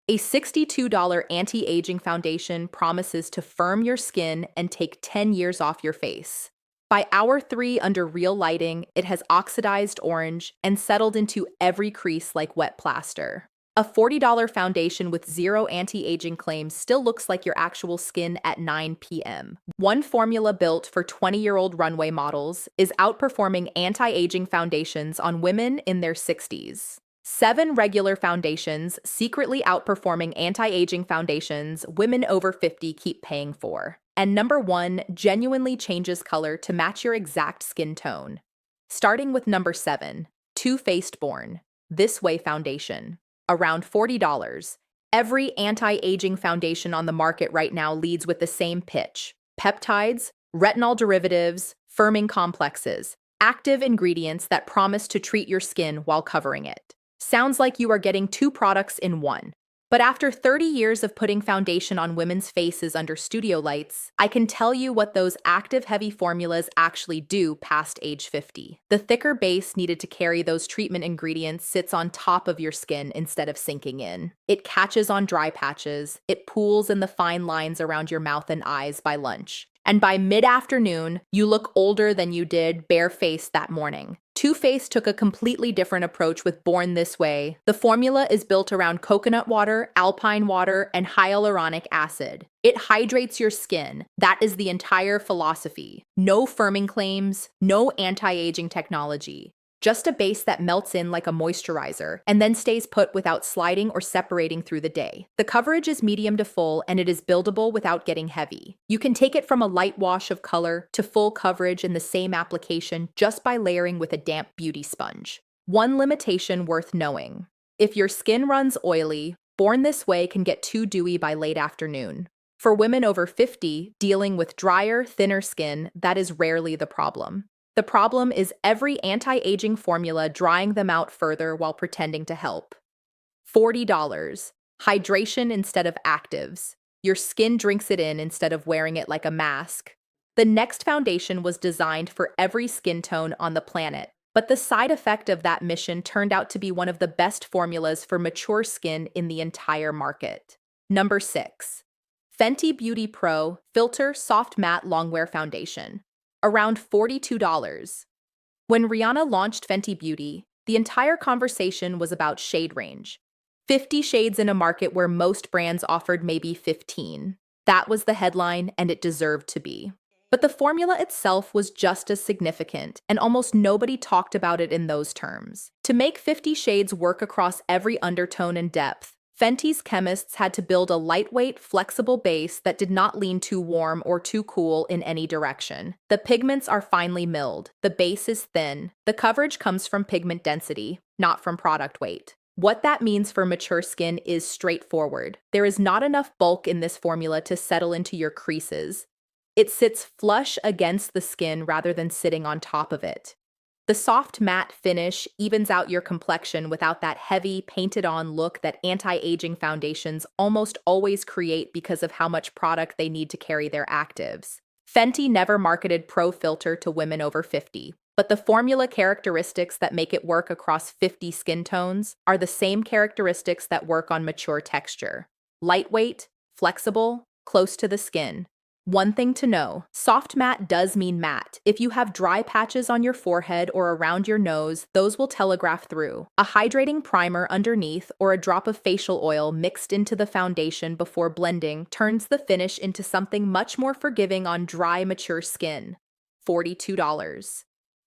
A $62 anti-aging foundation promises to firm your skin and take 10 years off your face. By hour 3 under real lighting, it has oxidized orange and settled into every crease like wet plaster. A $40 foundation with zero anti-aging claims still looks like your actual skin at 9 p.m. One formula built for 20-year-old runway models is outperforming anti-aging foundations on women in their 60s. 7 regular foundations secretly outperforming anti-aging foundations women over 50 keep paying for. And number 1 genuinely changes color to match your exact skin tone. Starting with number 7, Too Faced Born This Way Foundation. Around $40. Every anti-aging foundation on the market right now leads with the same pitch. Peptides, retinol derivatives, firming complexes, active ingredients that promise to treat your skin while covering it. Sounds like you are getting 2 products in one. But after 30 years of putting foundation on women's faces under studio lights, I can tell you what those active heavy formulas actually do past age 50. The thicker base needed to carry those treatment ingredients sits on top of your skin instead of sinking in. It catches on dry patches, it pools in the fine lines around your mouth and eyes by lunch. And by mid-afternoon, you look older than you did bare-faced that morning. Too Faced took a completely different approach with Born This Way. The formula is built around coconut water, alpine water, and hyaluronic acid. It hydrates your skin. That is the entire philosophy. No firming claims, no anti-aging technology. Just a base that melts in like a moisturizer and then stays put without sliding or separating through the day. The coverage is medium to full and it is buildable without getting heavy. You can take it from a light wash of color to full coverage in the same application just by layering with a damp beauty sponge. One limitation worth knowing. If your skin runs oily, Born This Way can get too dewy by late afternoon. For women over 50 dealing with drier, thinner skin, that is rarely the problem. The problem is every anti-aging formula drying them out further while pretending to help. $40. Hydration instead of actives. Your skin drinks it in instead of wearing it like a mask. The next foundation was designed for every skin tone on the planet, but the side effect of that mission turned out to be one of the best formulas for mature skin in the entire market. Number 6. Fenty Beauty Pro Filter Soft Matte Longwear Foundation. Around $42. When Rihanna launched Fenty Beauty, the entire conversation was about shade range. 50 shades in a market where most brands offered maybe 15. That was the headline, and it deserved to be. But the formula itself was just as significant, and almost nobody talked about it in those terms. To make 50 shades work across every undertone and depth, Fenty's chemists had to build a lightweight, flexible base that did not lean too warm or too cool in any direction. The pigments are finely milled. The base is thin. The coverage comes from pigment density, not from product weight. What that means for mature skin is straightforward. There is not enough bulk in this formula to settle into your creases. It sits flush against the skin rather than sitting on top of it. The soft matte finish evens out your complexion without that heavy, painted-on look that anti-aging foundations almost always create because of how much product they need to carry their actives. Fenty never marketed Pro Filter to women over 50, but the formula characteristics that make it work across 50 skin tones are the same characteristics that work on mature texture. Lightweight, flexible, close to the skin. One thing to know, soft matte does mean matte. If you have dry patches on your forehead or around your nose, those will telegraph through. A hydrating primer underneath or a drop of facial oil mixed into the foundation before blending turns the finish into something much more forgiving on dry, mature skin. $42.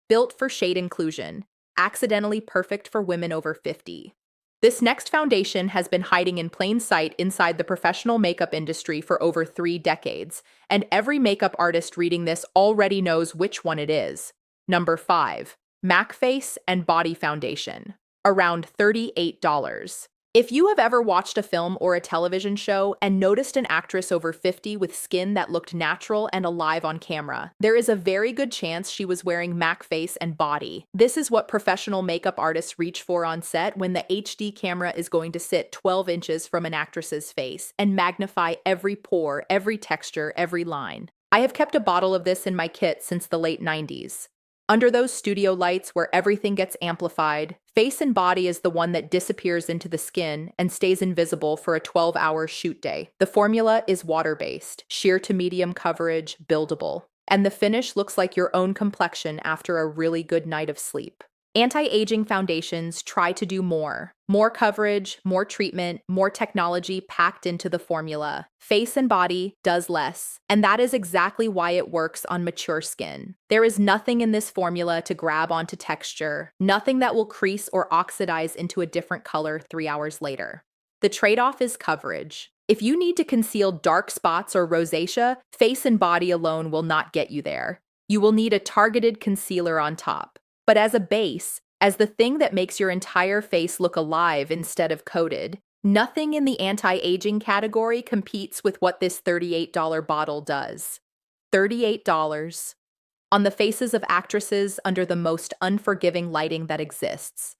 Built for shade inclusion. Accidentally perfect for women over 50. This next foundation has been hiding in plain sight inside the professional makeup industry for over 3 decades, and every makeup artist reading this already knows which one it is. Number 5. MAC Face and Body Foundation. Around $38. If you have ever watched a film or a television show and noticed an actress over 50 with skin that looked natural and alive on camera, there is a very good chance she was wearing MAC Face and Body. This is what professional makeup artists reach for on set when the HD camera is going to sit 12 inches from an actress's face and magnify every pore, every texture, every line. I have kept a bottle of this in my kit since the late 90s. Under those studio lights where everything gets amplified, face and body is the one that disappears into the skin and stays invisible for a 12-hour shoot day. The formula is water-based, sheer to medium coverage, buildable, and the finish looks like your own complexion after a really good night of sleep. Anti-aging foundations try to do more. More coverage, more treatment, more technology packed into the formula. Face and body does less, and that is exactly why it works on mature skin. There is nothing in this formula to grab onto texture, nothing that will crease or oxidize into a different color 3 hours later. The trade-off is coverage. If you need to conceal dark spots or rosacea, face and body alone will not get you there. You will need a targeted concealer on top. But as a base, as the thing that makes your entire face look alive instead of coated, nothing in the anti-aging category competes with what this $38 bottle does. $38 on the faces of actresses under the most unforgiving lighting that exists.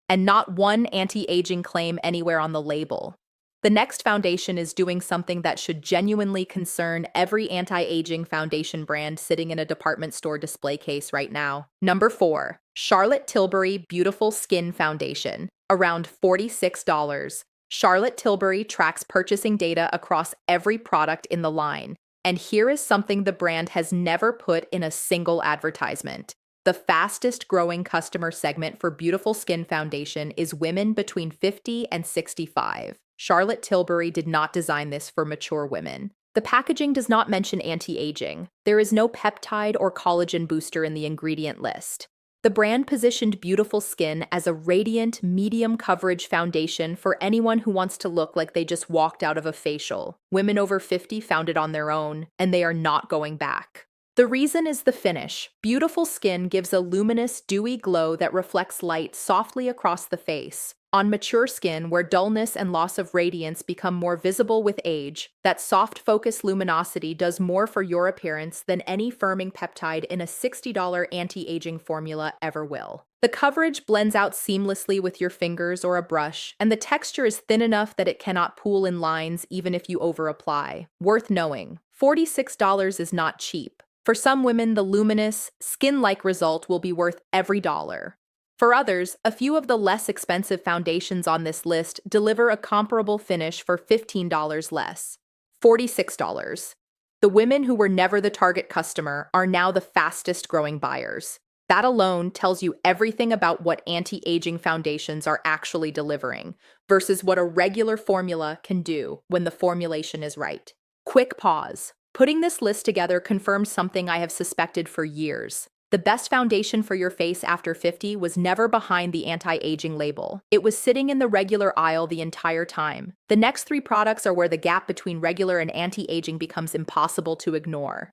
And not one anti-aging claim anywhere on the label. The next foundation is doing something that should genuinely concern every anti-aging foundation brand sitting in a department store display case right now. Number 4, Charlotte Tilbury Beautiful Skin Foundation, around $46. Charlotte Tilbury tracks purchasing data across every product in the line, and here is something the brand has never put in a single advertisement. The fastest growing customer segment for beautiful skin foundation is women between 50 and 65. Charlotte Tilbury did not design this for mature women. The packaging does not mention anti-aging. There is no peptide or collagen booster in the ingredient list. The brand positioned Beautiful Skin as a radiant, medium coverage foundation for anyone who wants to look like they just walked out of a facial. Women over 50 found it on their own, and they are not going back. The reason is the finish. Beautiful Skin gives a luminous, dewy glow that reflects light softly across the face. On mature skin, where dullness and loss of radiance become more visible with age, that soft focus luminosity does more for your appearance than any firming peptide in a $60 anti-aging formula ever will. The coverage blends out seamlessly with your fingers or a brush, and the texture is thin enough that it cannot pool in lines even if you over-apply. Worth knowing, $46 is not cheap. For some women, the luminous, skin-like result will be worth every dollar. For others, a few of the less expensive foundations on this list deliver a comparable finish for $15 less. $46. The women who were never the target customer are now the fastest growing buyers. That alone tells you everything about what anti-aging foundations are actually delivering versus what a regular formula can do when the formulation is right. Quick pause. Putting this list together confirms something I have suspected for years. The best foundation for your face after 50 was never behind the anti-aging label. It was sitting in the regular aisle the entire time. The next 3 products are where the gap between regular and anti-aging becomes impossible to ignore.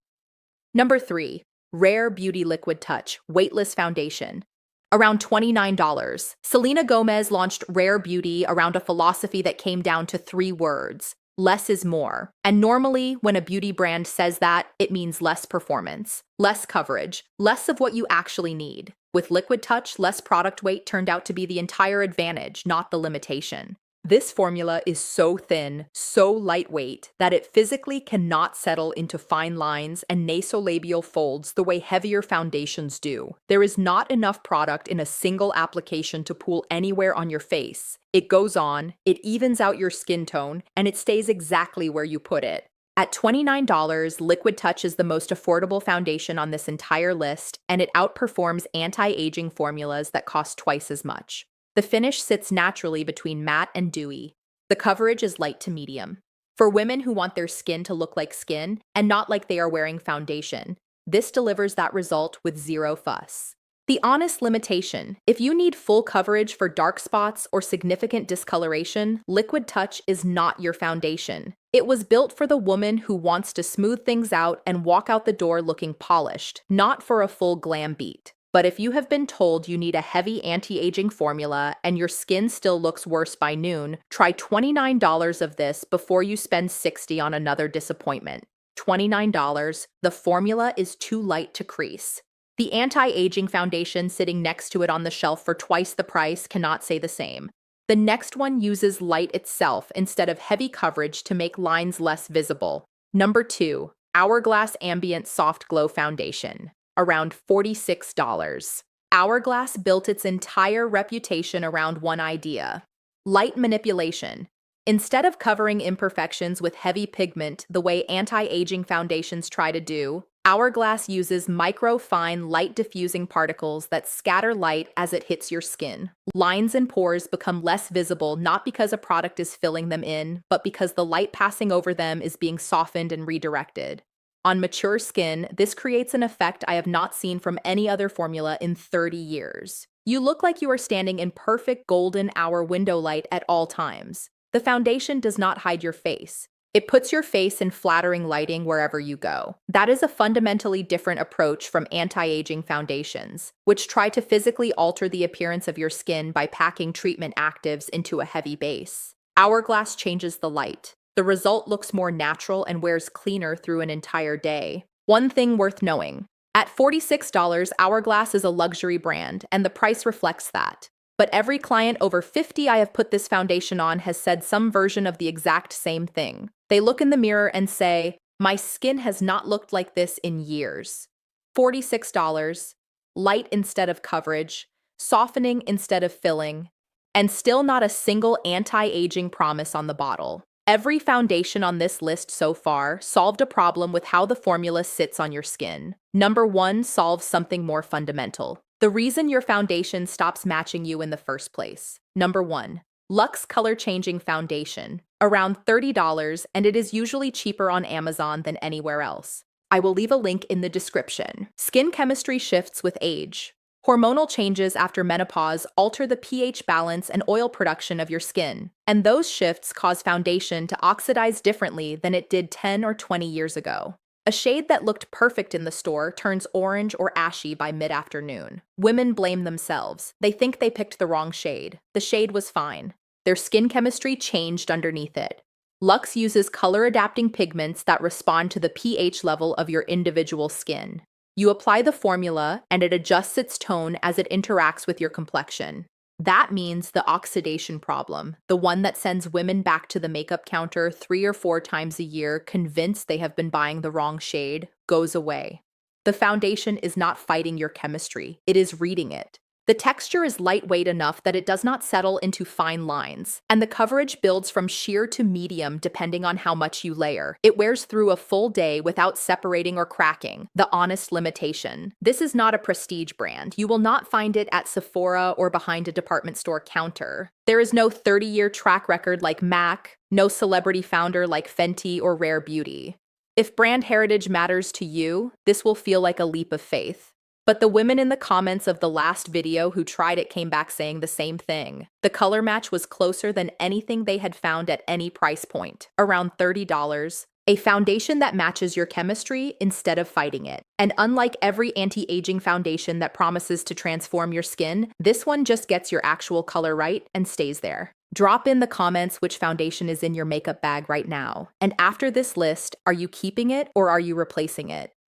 Number 3, Rare Beauty Liquid Touch Weightless Foundation. Around $29. Selena Gomez launched Rare Beauty around a philosophy that came down to 3 words. Less is more. And normally, when a beauty brand says that, it means less performance, less coverage, less of what you actually need. With Liquid Touch, less product weight turned out to be the entire advantage, not the limitation. This formula is so thin, so lightweight, that it physically cannot settle into fine lines and nasolabial folds the way heavier foundations do. There is not enough product in a single application to pool anywhere on your face. It goes on, it evens out your skin tone, and it stays exactly where you put it. At $29, Liquid Touch is the most affordable foundation on this entire list, and it outperforms anti-aging formulas that cost twice as much. The finish sits naturally between matte and dewy. The coverage is light to medium. For women who want their skin to look like skin and not like they are wearing foundation, this delivers that result with zero fuss. The honest limitation: if you need full coverage for dark spots or significant discoloration, Liquid Touch is not your foundation. It was built for the woman who wants to smooth things out and walk out the door looking polished, not for a full glam beat. But if you have been told you need a heavy anti-aging formula and your skin still looks worse by noon, try $29 of this before you spend $60 on another disappointment. $29, the formula is too light to crease. The anti-aging foundation sitting next to it on the shelf for twice the price cannot say the same. The next one uses light itself instead of heavy coverage to make lines less visible. Number 2, Hourglass Ambient Soft Glow Foundation. around $46. Hourglass built its entire reputation around one idea: light manipulation. Instead of covering imperfections with heavy pigment the way anti-aging foundations try to do, Hourglass uses micro-fine light-diffusing particles that scatter light as it hits your skin. Lines and pores become less visible not because a product is filling them in, but because the light passing over them is being softened and redirected. On mature skin, this creates an effect I have not seen from any other formula in 30 years. You look like you are standing in perfect golden hour window light at all times. The foundation does not hide your face. It puts your face in flattering lighting wherever you go. That is a fundamentally different approach from anti-aging foundations, which try to physically alter the appearance of your skin by packing treatment actives into a heavy base. Hourglass changes the light. The result looks more natural and wears cleaner through an entire day. One thing worth knowing: at $46, Hourglass is a luxury brand, and the price reflects that. But every client over 50 I have put this foundation on has said some version of the exact same thing. They look in the mirror and say, "My skin has not looked like this in years." $46, light instead of coverage, softening instead of filling, and still not a single anti-aging promise on the bottle. Every foundation on this list so far solved a problem with how the formula sits on your skin. Number 1 solves something more fundamental: the reason your foundation stops matching you in the first place. Number 1. Luxe Color Changing Foundation. Around $30, and it is usually cheaper on Amazon than anywhere else. I will leave a link in the description. Skin chemistry shifts with age. Hormonal changes after menopause alter the pH balance and oil production of your skin, and those shifts cause foundation to oxidize differently than it did 10 or 20 years ago. A shade that looked perfect in the store turns orange or ashy by mid-afternoon. Women blame themselves. They think they picked the wrong shade. The shade was fine. Their skin chemistry changed underneath it. Luxe uses color-adapting pigments that respond to the pH level of your individual skin. You apply the formula, and it adjusts its tone as it interacts with your complexion. That means the oxidation problem, the one that sends women back to the makeup counter 3 or 4 times a year convinced they have been buying the wrong shade, goes away. The foundation is not fighting your chemistry, it is reading it. The texture is lightweight enough that it does not settle into fine lines, and the coverage builds from sheer to medium depending on how much you layer. It wears through a full day without separating or cracking, the honest limitation. This is not a prestige brand. You will not find it at Sephora or behind a department store counter. There is no 30-year track record like MAC, no celebrity founder like Fenty or Rare Beauty. If brand heritage matters to you, this will feel like a leap of faith. But the women in the comments of the last video who tried it came back saying the same thing. The color match was closer than anything they had found at any price point, around $30. A foundation that matches your chemistry instead of fighting it. And unlike every anti-aging foundation that promises to transform your skin, this one just gets your actual color right and stays there. Drop in the comments which foundation is in your makeup bag right now. And after this list, are you keeping it or are you replacing it?